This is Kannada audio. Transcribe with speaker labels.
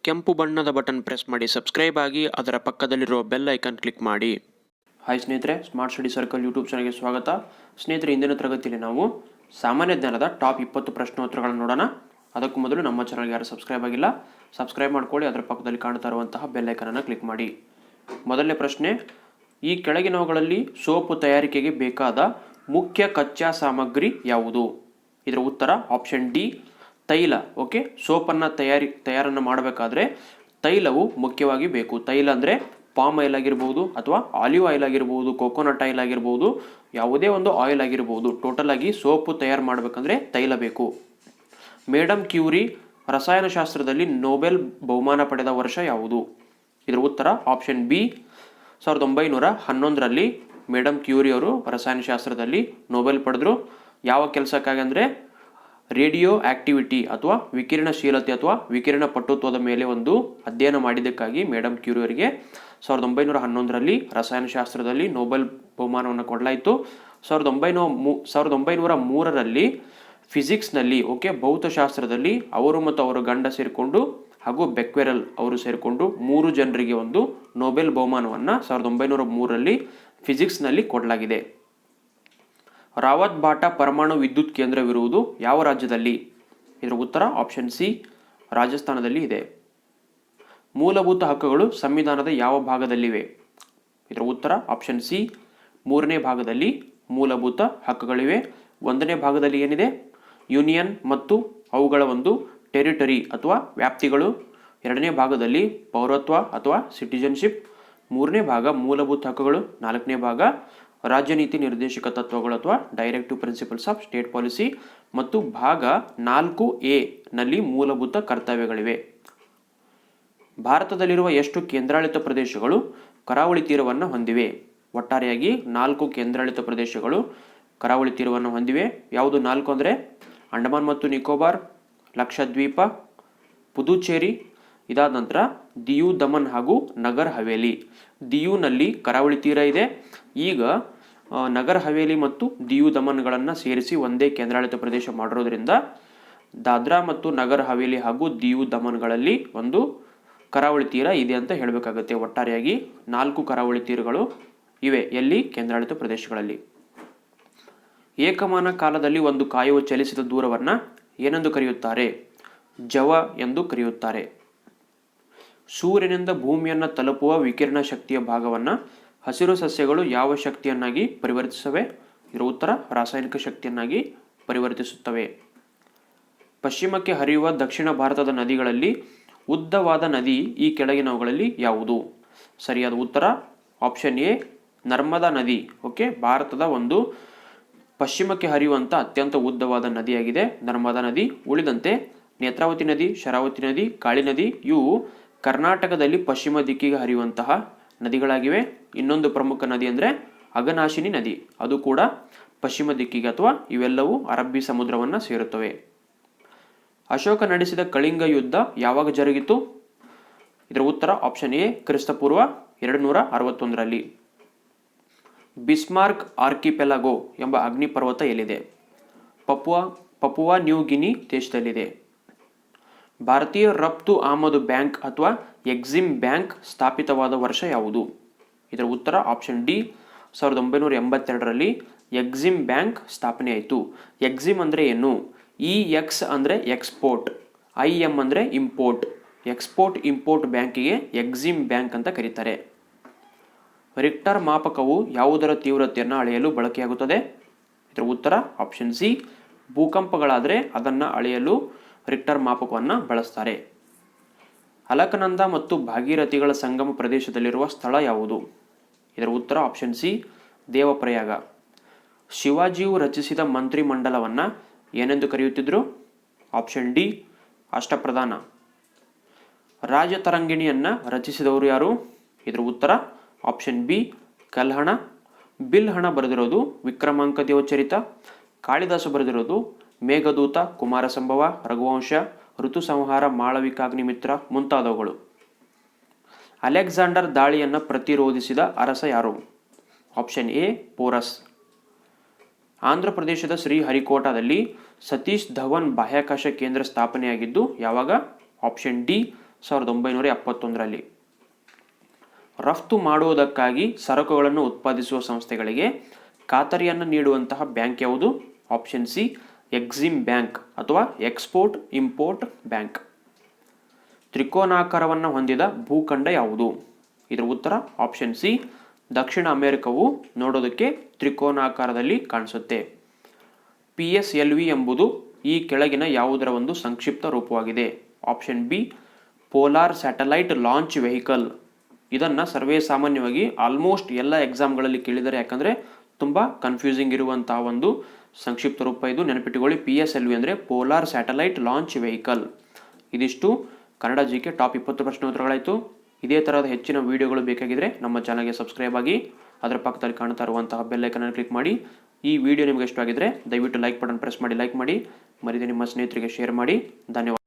Speaker 1: ಕೆಂಪು ಬಣ್ಣದ ಬಟನ್ ಪ್ರೆಸ್ ಮಾಡಿ ಸಬ್ಸ್ಕ್ರೈಬ್ ಆಗಿ ಅದರ ಪಕ್ಕದಲ್ಲಿರುವ ಬೆಲ್ ಐಕಾನ್ ಕ್ಲಿಕ್ ಮಾಡಿ. ಹಾಯ್ ಸ್ನೇಹಿತರೆ, ಸ್ಮಾರ್ಟ್ ಸ್ಟಡಿ ಸರ್ಕಲ್ ಯೂಟ್ಯೂಬ್ ಚಾನಲ್ಗೆ ಸ್ವಾಗತ. ಸ್ನೇಹಿತರೆ, ಇಂದಿನ ತರಗತಿಯಲ್ಲಿ ನಾವು ಸಾಮಾನ್ಯ ಜ್ಞಾನದ ಟಾಪ್ 20 ಪ್ರಶ್ನೋತ್ತರಗಳನ್ನು ನೋಡೋಣ. ಅದಕ್ಕೂ ಮೊದಲು ನಮ್ಮ ಚಾನಲ್ಗೆ ಯಾರು ಸಬ್ಸ್ಕ್ರೈಬ್ ಆಗಿಲ್ಲ, ಸಬ್ಸ್ಕ್ರೈಬ್ ಮಾಡ್ಕೊಳ್ಳಿ. ಅದರ ಪಕ್ಕದಲ್ಲಿ ಕಾಣ್ತಾ ಇರುವಂತಹ ಬೆಲ್ ಐಕಾನನ್ನು ಕ್ಲಿಕ್ ಮಾಡಿ. ಮೊದಲನೇ ಪ್ರಶ್ನೆ, ಈ ಕೆಳಗಿನವುಗಳಲ್ಲಿ ಸೋಪು ತಯಾರಿಕೆಗೆ ಬೇಕಾದ ಮುಖ್ಯ ಕಚ್ಚಾ ಸಾಮಗ್ರಿ ಯಾವುದು? ಇದರ ಉತ್ತರ ಆಪ್ಷನ್ ಡಿ, ತೈಲ. ಓಕೆ, ಸೋಪನ್ನು ತಯಾರನ್ನು ಮಾಡಬೇಕಾದ್ರೆ ತೈಲವು ಮುಖ್ಯವಾಗಿ ಬೇಕು. ತೈಲ ಅಂದರೆ ಪಾಮ್ ಆಯಿಲ್ ಆಗಿರ್ಬೋದು, ಅಥವಾ ಆಲಿವ್ ಆಯಿಲ್ ಆಗಿರ್ಬೋದು, ಕೋಕೋನಟ್ ಆಯಿಲ್ ಆಗಿರ್ಬೋದು, ಯಾವುದೇ ಒಂದು ಆಯಿಲ್ ಆಗಿರ್ಬೋದು. ಟೋಟಲ್ ಆಗಿ ಸೋಪು ತಯಾರು ಮಾಡಬೇಕಂದ್ರೆ ತೈಲ ಬೇಕು. ಮೇಡಮ್ ಕ್ಯೂರಿ ರಸಾಯನಶಾಸ್ತ್ರದಲ್ಲಿ ನೊಬೆಲ್ ಬಹುಮಾನ ಪಡೆದ ವರ್ಷ ಯಾವುದು? ಇದರ ಉತ್ತರ ಆಪ್ಷನ್ ಬಿ, 1911ರಲ್ಲಿ ಮೇಡಮ್ ಕ್ಯೂರಿ ಅವರು ರಸಾಯನಶಾಸ್ತ್ರದಲ್ಲಿ ನೊಬೆಲ್ ಪಡೆದರು. ಯಾವ ಕೆಲಸಕ್ಕಾಗಿ ಅಂದರೆ ರೇಡಿಯೋ ಆಕ್ಟಿವಿಟಿ ಅಥವಾ ವಿಕಿರಣಶೀಲತೆ ಅಥವಾ ವಿಕಿರಣ ಪಟುತ್ವದ ಮೇಲೆ ಒಂದು ಅಧ್ಯಯನ ಮಾಡಿದ್ದಕ್ಕಾಗಿ ಮೇಡಮ್ ಕ್ಯೂರಿ ಅವರಿಗೆ 1911ರಲ್ಲಿ ರಸಾಯನಶಾಸ್ತ್ರದಲ್ಲಿ ನೊಬೆಲ್ ಬಹುಮಾನವನ್ನು ಕೊಡಲಾಯಿತು. 1903ರಲ್ಲಿ ಫಿಸಿಕ್ಸ್ನಲ್ಲಿ ಭೌತಶಾಸ್ತ್ರದಲ್ಲಿ ಅವರು ಮತ್ತು ಅವರ ಗಂಡ ಸೇರಿಕೊಂಡು ಹಾಗೂ ಬೆಕ್ವೆರಲ್ ಅವರು ಸೇರಿಕೊಂಡು 3 ಜನರಿಗೆ ಒಂದು ನೊಬೆಲ್ ಬಹುಮಾನವನ್ನು 1903ರಲ್ಲಿ ಫಿಸಿಕ್ಸ್ನಲ್ಲಿ ಕೊಡಲಾಗಿದೆ. ರಾವತ್ ಬಾಟಾ ಪರಮಾಣು ವಿದ್ಯುತ್ ಕೇಂದ್ರವಿರುವುದು ಯಾವ ರಾಜ್ಯದಲ್ಲಿ? ಇದರ ಉತ್ತರ ಆಪ್ಷನ್ ಸಿ, ರಾಜಸ್ಥಾನದಲ್ಲಿ ಇದೆ. ಮೂಲಭೂತ ಹಕ್ಕುಗಳು ಸಂವಿಧಾನದ ಯಾವ ಭಾಗದಲ್ಲಿವೆ? ಇದರ ಉತ್ತರ ಆಪ್ಷನ್ ಸಿ, 3ನೇ ಭಾಗದಲ್ಲಿ ಮೂಲಭೂತ ಹಕ್ಕುಗಳಿವೆ. 1ನೇ ಭಾಗದಲ್ಲಿ ಏನಿದೆ? ಯೂನಿಯನ್ ಮತ್ತು ಅವುಗಳ ಒಂದು ಟೆರಿಟರಿ ಅಥವಾ ವ್ಯಾಪ್ತಿಗಳು. 2ನೇ ಭಾಗದಲ್ಲಿ ಪೌರತ್ವ ಅಥವಾ ಸಿಟಿಜನ್ಶಿಪ್. 3ನೇ ಭಾಗ ಮೂಲಭೂತ ಹಕ್ಕುಗಳು. 4ನೇ ಭಾಗ ರಾಜ್ಯ ನೀತಿ ನಿರ್ದೇಶಕ ತತ್ವಗಳು ಅಥವಾ directive principles of state policy. ಮತ್ತು ಭಾಗ 4A ನಲ್ಲಿ ಮೂಲಭೂತ ಕರ್ತವ್ಯಗಳಿವೆ. ಭಾರತದಲ್ಲಿರುವ ಎಷ್ಟು ಕೇಂದ್ರಾಡಳಿತ ಪ್ರದೇಶಗಳು ಕರಾವಳಿ ತೀರವನ್ನು ಹೊಂದಿವೆ? ಒಟ್ಟಾರೆಯಾಗಿ 4 ಕೇಂದ್ರಾಡಳಿತ ಪ್ರದೇಶಗಳು ಕರಾವಳಿ ತೀರವನ್ನು ಹೊಂದಿವೆ. ಯಾವುದು 4 ಅಂದರೆ? ಅಂಡಮಾನ್ ಮತ್ತು ನಿಕೋಬಾರ್, ಲಕ್ಷದ್ವೀಪ, ಪುದುಚೇರಿ. ಇದಾದ ನಂತರ ದಿಯು ದಮನ್ ಹಾಗೂ ನಗರ್ ಹವೇಲಿ. ದಿಯುನಲ್ಲಿ ಕರಾವಳಿ ತೀರ ಇದೆ. ಈಗ ನಗರ್ ಹವೇಲಿ ಮತ್ತು ದಿಯು ದಮನ್ಗಳನ್ನು ಸೇರಿಸಿ ಒಂದೇ ಕೇಂದ್ರಾಡಳಿತ ಪ್ರದೇಶ ಮಾಡಿರೋದ್ರಿಂದ ದಾದ್ರಾ ಮತ್ತು ನಗರ್ ಹವೇಲಿ ಹಾಗೂ ದಿಯು ದಮನ್ಗಳಲ್ಲಿ ಒಂದು ಕರಾವಳಿ ತೀರ ಇದೆ ಅಂತ ಹೇಳಬೇಕಾಗುತ್ತೆ. ಒಟ್ಟಾರೆಯಾಗಿ 4 ಕರಾವಳಿ ತೀರಗಳು ಇವೆ. ಎಲ್ಲಿ? ಕೇಂದ್ರಾಡಳಿತ ಪ್ರದೇಶಗಳಲ್ಲಿ. ಏಕಮಾನ ಕಾಲದಲ್ಲಿ ಒಂದು ಕಾಯುವ ಚಲಿಸಿದ ದೂರವನ್ನು ಏನೆಂದು ಕರೆಯುತ್ತಾರೆ? ಜವ ಎಂದು ಕರೆಯುತ್ತಾರೆ. ಸೂರ್ಯನಿಂದ ಭೂಮಿಯನ್ನು ತಲುಪುವ ವಿಕಿರಣ ಶಕ್ತಿಯ ಭಾಗವನ್ನು ಹಸಿರು ಸಸ್ಯಗಳು ಯಾವ ಶಕ್ತಿಯನ್ನಾಗಿ ಪರಿವರ್ತಿಸುತ್ತವೆ? ಇದರ ಉತ್ತರ ರಾಸಾಯನಿಕ ಶಕ್ತಿಯನ್ನಾಗಿ ಪರಿವರ್ತಿಸುತ್ತವೆ. ಪಶ್ಚಿಮಕ್ಕೆ ಹರಿಯುವ ದಕ್ಷಿಣ ಭಾರತದ ನದಿಗಳಲ್ಲಿ ಉದ್ದವಾದ ನದಿ ಈ ಕೆಳಗಿನವುಗಳಲ್ಲಿ ಯಾವುದು? ಸರಿಯಾದ ಉತ್ತರ ಆಪ್ಷನ್ ಎ, ನರ್ಮದಾ ನದಿ. ಭಾರತದ ಒಂದು ಪಶ್ಚಿಮಕ್ಕೆ ಹರಿಯುವಂಥ ಅತ್ಯಂತ ಉದ್ದವಾದ ನದಿಯಾಗಿದೆ ನರ್ಮದಾ ನದಿ. ಉಳಿದಂತೆ ನೇತ್ರಾವತಿ ನದಿ, ಶರಾವತಿ ನದಿ, ಕಾಳಿ ನದಿ ಇವು ಕರ್ನಾಟಕದಲ್ಲಿ ಪಶ್ಚಿಮ ದಿಕ್ಕಿಗೆ ಹರಿಯುವಂತಹ ನದಿಗಳಾಗಿವೆ. ಇನ್ನೊಂದು ಪ್ರಮುಖ ನದಿ ಅಂದರೆ ಅಘನಾಶಿನಿ ನದಿ, ಅದು ಕೂಡ ಪಶ್ಚಿಮ ದಿಕ್ಕಿಗೆ ಅಥವಾ ಇವೆಲ್ಲವೂ ಅರಬ್ಬಿ ಸಮುದ್ರವನ್ನು ಸೇರುತ್ತವೆ. ಅಶೋಕ ನಡೆಸಿದ ಕಳಿಂಗ ಯುದ್ಧ ಯಾವಾಗ ಜರುಗಿತು? ಇದರ ಉತ್ತರ ಆಪ್ಷನ್ ಎ, ಕ್ರಿಸ್ತಪೂರ್ವ 261ರಲ್ಲಿ. ಬಿಸ್ಮಾರ್ಕ್ ಆರ್ಕಿಪೆಲಾಗೋ ಎಂಬ ಅಗ್ನಿಪರ್ವತ ಎಲ್ಲಿದೆ? ಪಪುವಾ ನ್ಯೂ ಗಿನಿ ದೇಶದಲ್ಲಿದೆ. ಭಾರತೀಯ ರಫ್ತು ಆಮದು ಬ್ಯಾಂಕ್ ಅಥವಾ ಎಕ್ಸಿಮ್ ಬ್ಯಾಂಕ್ ಸ್ಥಾಪಿತವಾದ ವರ್ಷ ಯಾವುದು? ಇದರ ಉತ್ತರ ಆಪ್ಷನ್ ಡಿ, 1982ರಲ್ಲಿ ಎಕ್ಸಿಮ್ ಬ್ಯಾಂಕ್ ಸ್ಥಾಪನೆ ಆಯಿತು. ಎಕ್ಸಿಮ್ ಅಂದರೆ ಏನು? EX ಅಂದರೆ ಎಕ್ಸ್ಪೋರ್ಟ್, IM ಅಂದರೆ ಇಂಪೋರ್ಟ್. ಎಕ್ಸ್ಪೋರ್ಟ್ ಇಂಪೋರ್ಟ್ ಬ್ಯಾಂಕಿಗೆ ಎಕ್ಸಿಮ್ ಬ್ಯಾಂಕ್ ಅಂತ ಕರೀತಾರೆ. ರಿಕ್ಟರ್ ಮಾಪಕವು ಯಾವುದರ ತೀವ್ರತೆಯನ್ನು ಅಳೆಯಲು ಬಳಕೆಯಾಗುತ್ತದೆ? ಇದರ ಉತ್ತರ ಆಪ್ಷನ್ ಸಿ, ಭೂಕಂಪಗಳಾದರೆ ಅದನ್ನು ಅಳೆಯಲು ರಿಕ್ಟರ್ ಮಾಪಕವನ್ನು ಬಳಸ್ತಾರೆ. ಅಲಕನಂದ ಮತ್ತು ಭಾಗೀರಥಿಗಳ ಸಂಗಮ ಪ್ರದೇಶದಲ್ಲಿರುವ ಸ್ಥಳ ಯಾವುದು? ಇದರ ಉತ್ತರ ಆಪ್ಷನ್ ಸಿ, ದೇವಪ್ರಯಾಗ. ಶಿವಾಜಿಯು ರಚಿಸಿದ ಮಂತ್ರಿಮಂಡಲವನ್ನು ಏನೆಂದು ಕರೆಯುತ್ತಿದ್ದರು? Option D, Ashtapradhana. ರಾಜತರಂಗಿಣಿಯನ್ನು ರಚಿಸಿದವರು ಯಾರು? ಇದರ ಉತ್ತರ ಆಪ್ಷನ್ ಬಿ, ಕಲ್ಹಣ. ಬಿಲ್ಹಣ ಬರೆದಿರೋದು ವಿಕ್ರಮಾಂಕ ದೇವಚರಿತ. ಕಾಳಿದಾಸ ಬರೆದಿರೋದು ಮೇಘದೂತ, ಕುಮಾರ ಸಂಭವ, ರಘುವಂಶ, ಋತುಸಂಹಾರ, ಮಾಳವಿಕಾಗ್ನಿಮಿತ್ರ ಮುಂತಾದವುಗಳು. ಅಲೆಕ್ಸಾಂಡರ್ ದಾಳಿಯನ್ನು ಪ್ರತಿರೋಧಿಸಿದ ಅರಸ ಯಾರು? Option A, Porus. ಆಂಧ್ರ ಪ್ರದೇಶದ ಶ್ರೀಹರಿಕೋಟಾದಲ್ಲಿ ಸತೀಶ್ ಧವನ್ ಬಾಹ್ಯಾಕಾಶ ಕೇಂದ್ರ ಸ್ಥಾಪನೆಯಾಗಿದ್ದು ಯಾವಾಗ? ಆಪ್ಷನ್ ಡಿ, 1971ರಲ್ಲಿ. ರಫ್ತು ಮಾಡುವುದಕ್ಕಾಗಿ ಸರಕುಗಳನ್ನು ಉತ್ಪಾದಿಸುವ ಸಂಸ್ಥೆಗಳಿಗೆ ಖಾತರಿಯನ್ನು ನೀಡುವಂತಹ ಬ್ಯಾಂಕ್ ಯಾವುದು? ಆಪ್ಷನ್ ಸಿ ಎಕ್ಸಿಮ್ ಬ್ಯಾಂಕ್ ಅಥವಾ ಎಕ್ಸ್ಪೋರ್ಟ್ ಇಂಪೋರ್ಟ್ ಬ್ಯಾಂಕ್. ತ್ರಿಕೋನಾಕಾರವನ್ನು ಹೊಂದಿದ ಭೂಖಂಡ ಯಾವುದು? ಇದರ ಉತ್ತರ ಆಪ್ಷನ್ ಸಿ ದಕ್ಷಿಣ ಅಮೆರಿಕವು ನೋಡೋದಕ್ಕೆ ತ್ರಿಕೋನಾಕಾರದಲ್ಲಿ ಕಾಣಿಸುತ್ತೆ. PSLV ಎಂಬುದು ಈ ಕೆಳಗಿನ ಯಾವುದರ ಒಂದು ಸಂಕ್ಷಿಪ್ತ ರೂಪವಾಗಿದೆ? Option B polar satellite launch vehicle. ಇದನ್ನು ಸರ್ವೇ ಸಾಮಾನ್ಯವಾಗಿ ಆಲ್ಮೋಸ್ಟ್ ಎಲ್ಲ ಎಕ್ಸಾಮ್ಗಳಲ್ಲಿ ಕೇಳಿದರೆ, ಯಾಕಂದರೆ ತುಂಬ ಕನ್ಫ್ಯೂಸಿಂಗ್ ಇರುವಂತಹ ಒಂದು ಸಂಕ್ಷಿಪ್ತ ರೂಪ ಇದು. ನೆನಪಿಟ್ಟುಕೊಳ್ಳಿ, PSLV ಅಂದರೆ ಪೋಲಾರ್ ಸ್ಯಾಟಲೈಟ್ ಲಾಂಚ್ ವೆಹಿಕಲ್. ಇದಿಷ್ಟು ಕನ್ನಡ GK ಟಾಪ್ 20 ಪ್ರಶ್ನೆ ಉತ್ತರಗಳಾಯಿತು. ಇದೇ ಥರದ ಹೆಚ್ಚಿನ ವಿಡಿಯೋಗಳು ಬೇಕಾಗಿದ್ದರೆ ನಮ್ಮ ಚಾನಲ್ಗೆ ಸಬ್ಸ್ಕ್ರೈಬ್ ಆಗಿ, ಅದರ ಪಕ್ಕದಲ್ಲಿ ಕಾಣ್ತಾ ಇರುವಂತಹ ಬೆಲ್ ಐಕನ್ ಕ್ಲಿಕ್ ಮಾಡಿ. ಈ ವಿಡಿಯೋ ನಿಮಗೆ ಇಷ್ಟವಾಗಿದ್ದರೆ ದಯವಿಟ್ಟು ಲೈಕ್ ಬಟನ್ ಪ್ರೆಸ್ ಮಾಡಿ ಲೈಕ್ ಮಾಡಿ, ಮರಿದೇ ನಿಮ್ಮ ಸ್ನೇಹಿತರಿಗೆ ಶೇರ್ ಮಾಡಿ. ಧನ್ಯವಾದ.